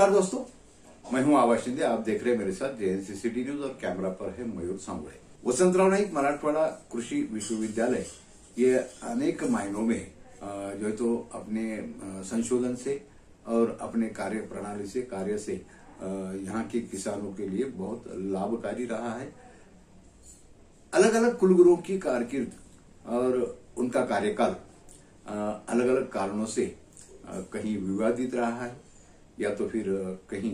नमस्कार दोस्तों, मैं हूं आवाज शिंदे। आप देख रहे हैं मेरे साथ जेएनसी सिटी न्यूज और कैमरा पर है मयूर सांगुड़े। वसंतराव नाईक मराठवाड़ा कृषि विश्वविद्यालय ये अनेक मायनों में जो है तो अपने संशोधन से और अपने कार्य प्रणाली से कार्य से यहाँ के किसानों के लिए बहुत लाभकारी रहा है। अलग अलग कुलगुरुओं की कारकिर्द और उनका कार्यकाल अलग अलग कारणों से कहीं विवादित रहा है या तो फिर कहीं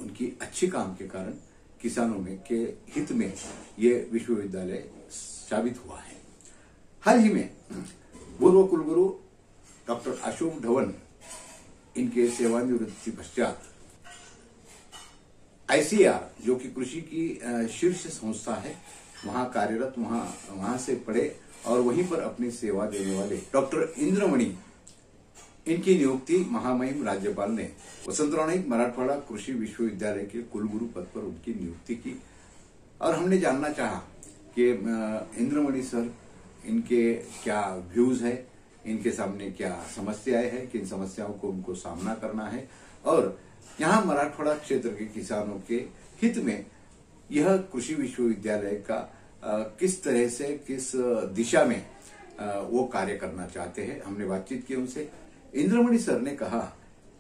उनकी अच्छी काम के कारण किसानों में के हित में ये विश्वविद्यालय साबित हुआ है। हाल ही में पूर्व कुलगुरु डॉक्टर अशोक ढवन इनके सेवानिवृत्ति पश्चात आईसीआर जो कि कृषि की शीर्ष संस्था है वहां कार्यरत वहां से पढ़े और वहीं पर अपनी सेवा देने वाले डॉक्टर इंद्रमणि इनकी नियुक्ति महामहिम राज्यपाल ने वसंतराव नाईक मराठवाड़ा कृषि विश्वविद्यालय के कुलगुरु पद पर उनकी नियुक्ति की। और हमने जानना चाहा कि इंद्रमणि सर इनके क्या व्यूज है, इनके सामने क्या समस्याएं हैं, किन समस्याओं को उनको सामना करना है और यहाँ मराठवाड़ा क्षेत्र के किसानों के हित में यह कृषि विश्वविद्यालय का किस तरह से किस दिशा में वो कार्य करना चाहते हैं। हमने बातचीत की उनसे। इंद्रमणि सर ने कहा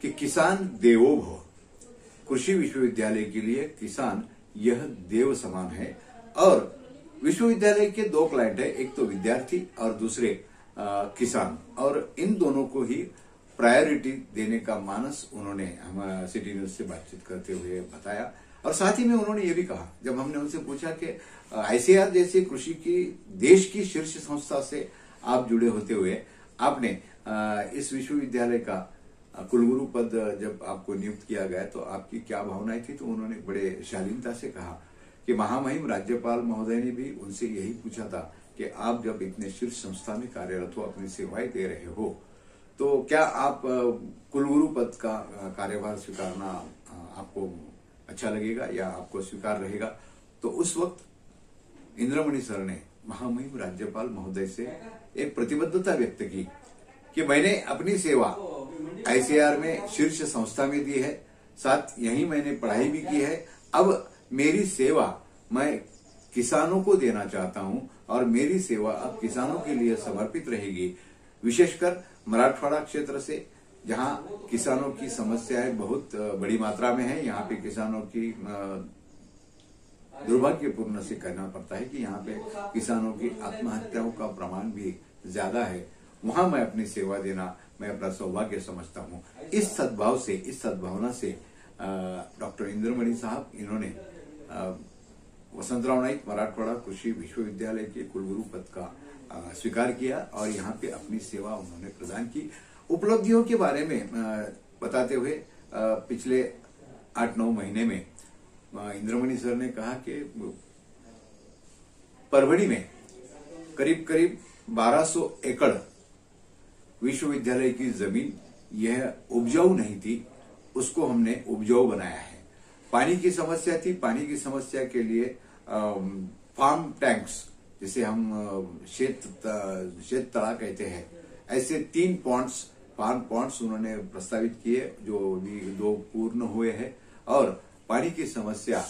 कि किसान देवो भव, कृषि विश्वविद्यालय के लिए किसान यह देव समान है और विश्वविद्यालय के दो क्लाइंट है, एक तो विद्यार्थी और दूसरे किसान, और इन दोनों को ही प्रायोरिटी देने का मानस उन्होंने हम सिटी न्यूज से बातचीत करते हुए बताया। और साथ ही में उन्होंने ये भी कहा, जब हमने उनसे पूछा कि आईसीआर जैसे कृषि की देश की शीर्ष संस्था से आप जुड़े होते हुए आपने इस विश्वविद्यालय का कुलगुरु पद जब आपको नियुक्त किया गया तो आपकी क्या भावनाएं थी, तो उन्होंने बड़े शालीनता से कहा कि महामहिम राज्यपाल महोदय ने भी उनसे यही पूछा था कि आप जब इतने शीर्ष संस्था में कार्यरत हो, अपनी सेवाएं दे रहे हो, तो क्या आप कुलगुरु पद का कार्यभार स्वीकारना आपको अच्छा लगेगा या आपको स्वीकार रहेगा। तो उस वक्त इंद्रमणि सर ने महामहिम राज्यपाल महोदय से एक प्रतिबद्धता व्यक्त की कि मैंने अपनी सेवा आईसीआर में शीर्ष संस्था में दी है, साथ यहीं मैंने पढ़ाई भी की है। अब मेरी सेवा मैं किसानों को देना चाहता हूं और मेरी सेवा अब किसानों के लिए समर्पित रहेगी, विशेषकर मराठवाड़ा क्षेत्र से जहां किसानों की समस्याएं बहुत बड़ी मात्रा में है। यहाँ पे किसानों की दुर्भाग्यपूर्ण से कहना पड़ता है कि यहाँ पे किसानों की आत्महत्याओं का प्रमाण भी ज्यादा है। वहां मैं अपनी सेवा देना मैं अपना सौभाग्य समझता हूं। इस सद्भाव से, इस सद्भावना से डॉक्टर इंद्रमणि साहब इन्होंने वसंतराव नाईक मराठवाड़ा कृषि विश्वविद्यालय के कुलगुरु पद का स्वीकार किया और यहाँ पे अपनी सेवा उन्होंने प्रदान की। उपलब्धियों के बारे में बताते हुए पिछले 8-9 महीने में इंद्रमणि सर ने कहा कि परभणी में करीब 1200 एकड़ विश्वविद्यालय की जमीन यह उपजाऊ नहीं थी, उसको हमने उपजाऊ बनाया है। पानी की समस्या थी, पानी की समस्या के लिए फार्म टैंक्स जिसे हम शेत तला कहते हैं, ऐसे 3 फार्म पॉन्ड्स उन्होंने प्रस्तावित किए जो भी 2 पूर्ण हुए हैं। और पानी की समस्या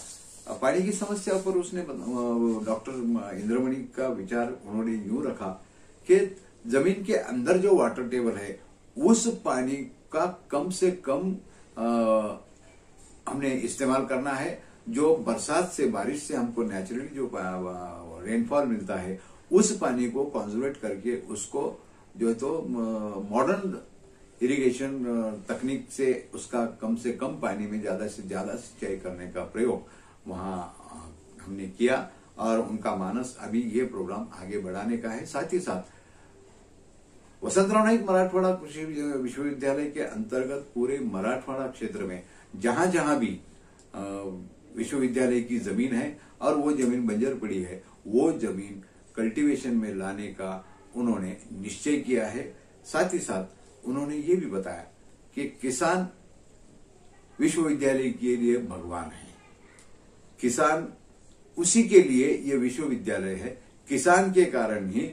पर उसने डॉक्टर इंद्रमणि का विचार उन्होंने यूं रखा कि जमीन के अंदर जो वाटर टेबल है उस पानी का कम से कम हमने इस्तेमाल करना है। जो बरसात से, बारिश से हमको नेचुरली जो रेनफॉल मिलता है उस पानी को कंजर्वेट करके उसको जो है तो मॉडर्न इरिगेशन तकनीक से उसका कम से कम पानी में ज्यादा से ज्यादा सिंचाई करने का प्रयोग वहां हमने किया और उनका मानस अभी ये प्रोग्राम आगे बढ़ाने का है। साथ ही साथ वसंतराव नाईक मराठवाड़ा कृषि विश्वविद्यालय के अंतर्गत पूरे मराठवाड़ा क्षेत्र में जहां जहां भी विश्वविद्यालय की जमीन है और वो जमीन बंजर पड़ी है, वो जमीन कल्टीवेशन में लाने का उन्होंने निश्चय किया है। साथ ही साथ उन्होंने ये भी बताया कि किसान विश्वविद्यालय के लिए भगवान है, किसान उसी के लिए ये विश्वविद्यालय है। किसान के कारण ही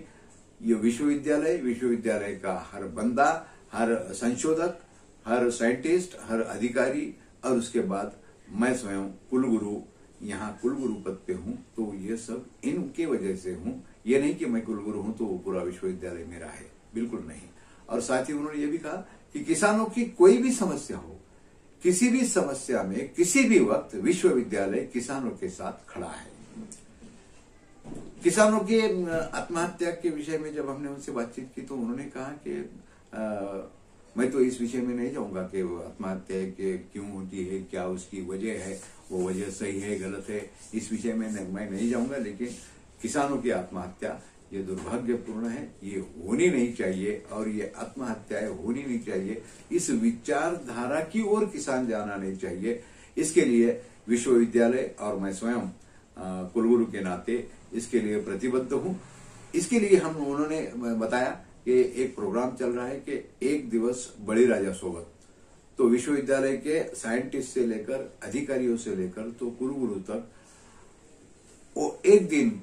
ये विश्वविद्यालय का हर बंदा, हर संशोधक, हर साइंटिस्ट, हर अधिकारी और उसके बाद मैं स्वयं कुलगुरु, यहाँ कुलगुरु पद पे हूँ, तो ये सब इनके वजह से हूँ। ये नहीं कि मैं कुलगुरु हूँ तो पूरा विश्वविद्यालय मेरा है, बिल्कुल नहीं। और साथ ही उन्होंने ये भी कहा कि किसानों की कोई भी समस्या हो, किसी भी समस्या में किसी भी वक्त विश्वविद्यालय किसानों के साथ खड़ा है। किसानों के आत्महत्या के विषय में जब हमने उनसे बातचीत की तो उन्होंने कहा कि मैं तो इस विषय में नहीं जाऊंगा कि आत्महत्या के क्यों होती है, क्या उसकी वजह है, वो वजह सही है गलत है, इस विषय में मैं नहीं जाऊंगा। लेकिन किसानों की आत्महत्या ये दुर्भाग्यपूर्ण है, ये होनी नहीं चाहिए और ये आत्महत्याएं होनी नहीं चाहिए। इस विचारधारा की ओर किसान जाना नहीं चाहिए। इसके लिए विश्वविद्यालय और मैं स्वयं कुलगुरु के नाते इसके लिए प्रतिबद्ध हूं। इसके लिए उन्होंने बताया कि एक प्रोग्राम चल रहा है कि एक दिवस बड़ी राजा सोबत, तो विश्वविद्यालय के साइंटिस्ट से लेकर अधिकारियों से लेकर तो कुलगुरु तक वो एक दिन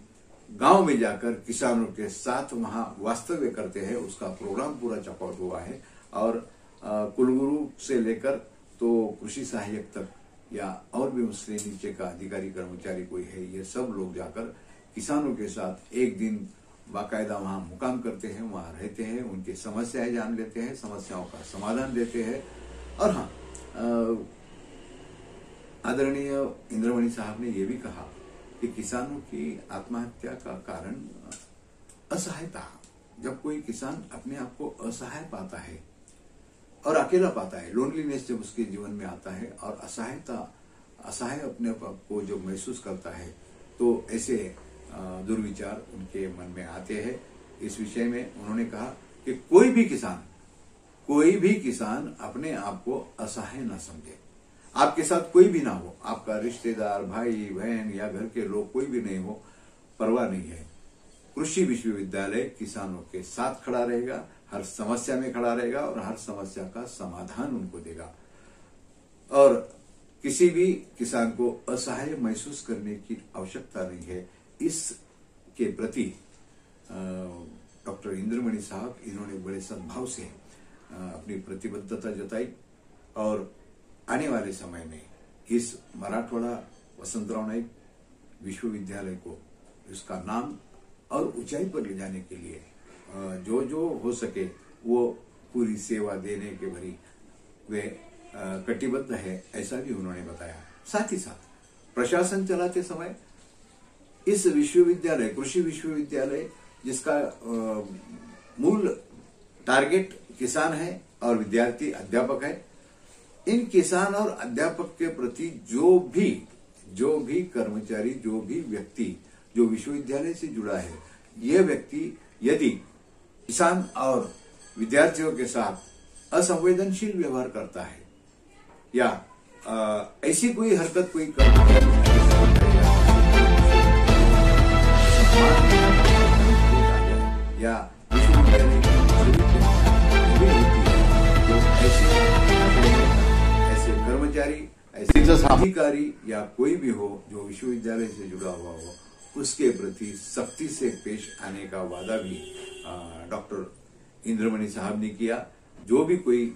गांव में जाकर किसानों के साथ वहां वास्तव्य करते हैं। उसका प्रोग्राम पूरा चपौट हुआ है और कुलगुरु से लेकर तो कृषि सहायक तक या और भी उससे नीचे का अधिकारी कर्मचारी कोई है, ये सब लोग जाकर किसानों के साथ एक दिन बाकायदा वहां मुकाम करते हैं, वहां रहते हैं, उनकी समस्याएं जान लेते हैं, समस्याओं का समाधान देते हैं। और हाँ, आदरणीय इंद्रमणि साहब ने यह भी कहा कि किसानों की आत्महत्या का कारण असहायता। जब कोई किसान अपने आप को असहाय पाता है और अकेला पाता है, लोनलीनेस जब उसके जीवन में आता है और असहाय अपने आप को जब महसूस करता है, तो ऐसे दुर्विचार उनके मन में आते हैं। इस विषय में उन्होंने कहा कि कोई भी किसान अपने आप को असहाय ना समझे। आपके साथ कोई भी ना हो, आपका रिश्तेदार, भाई बहन या घर के लोग कोई भी नहीं हो, परवाह नहीं है। कृषि विश्वविद्यालय किसानों के साथ खड़ा रहेगा, हर समस्या में खड़ा रहेगा और हर समस्या का समाधान उनको देगा। और किसी भी किसान को असहाय महसूस करने की आवश्यकता नहीं है। इसके प्रति डॉक्टर इंद्रमणि साहब इन्होंने बड़े सद्भाव से अपनी प्रतिबद्धता जताई और आने वाले समय में इस मराठवाड़ा वसंतराव नाईक विश्वविद्यालय को इसका नाम और ऊंचाई पर ले जाने के लिए जो जो हो सके वो पूरी सेवा देने के भरी वे कटिबद्ध है, ऐसा भी उन्होंने बताया। साथ ही साथ प्रशासन चलाते समय इस विश्वविद्यालय, कृषि विश्वविद्यालय, जिसका मूल टारगेट किसान है और विद्यार्थी अध्यापक है, इन किसान और अध्यापक के प्रति जो भी कर्मचारी, जो भी व्यक्ति जो विश्वविद्यालय से जुड़ा है, यह व्यक्ति यदि किसान और विद्यार्थियों के साथ असंवेदनशील व्यवहार करता है या ऐसी कोई हरकत कोई या विश्वविद्यालय ऐसे कर्मचारी, ऐसे अधिकारी या कोई भी हो जो विश्वविद्यालय से जुड़ा हुआ हो, उसके प्रति सख्ती से पेश आने का वादा भी डॉक्टर इंद्रमणि साहब ने किया। जो भी कोई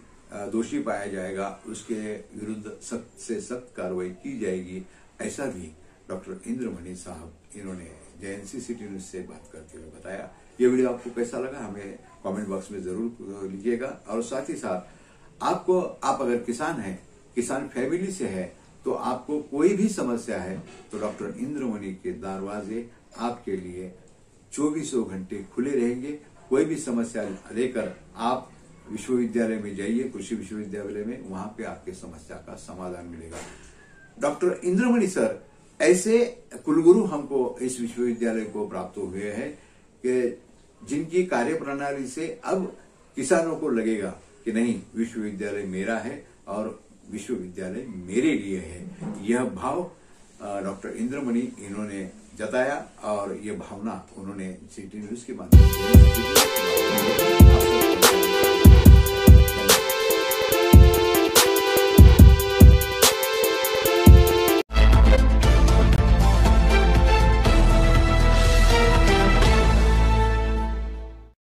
दोषी पाया जाएगा उसके विरुद्ध सख्त से सख्त कार्रवाई की जाएगी, ऐसा भी डॉक्टर इंद्रमणि साहब इन्होंने JNC सिटी न्यूज से बात करते हुए बताया। ये वीडियो आपको कैसा लगा हमें कमेंट बॉक्स में जरूर लिखिएगा। और साथ ही साथ आप अगर किसान हैं, किसान फैमिली से है, तो आपको कोई भी समस्या है तो डॉक्टर इंद्रमणि के दरवाजे आपके लिए 24 घंटे खुले रहेंगे। कोई भी समस्या लेकर आप विश्वविद्यालय में जाइए, कृषि विश्वविद्यालय में, वहां पे आपके समस्या का समाधान मिलेगा। डॉक्टर इंद्रमणि सर ऐसे कुलगुरु हमको इस विश्वविद्यालय को प्राप्त हुए हैं कि जिनकी कार्यप्रणाली से अब किसानों को लगेगा कि नहीं, विश्वविद्यालय मेरा है और विश्वविद्यालय मेरे लिए है। यह भाव डॉक्टर इंद्रमणि इन्होंने जताया और ये भावना उन्होंने सिटी न्यूज के माध्यम से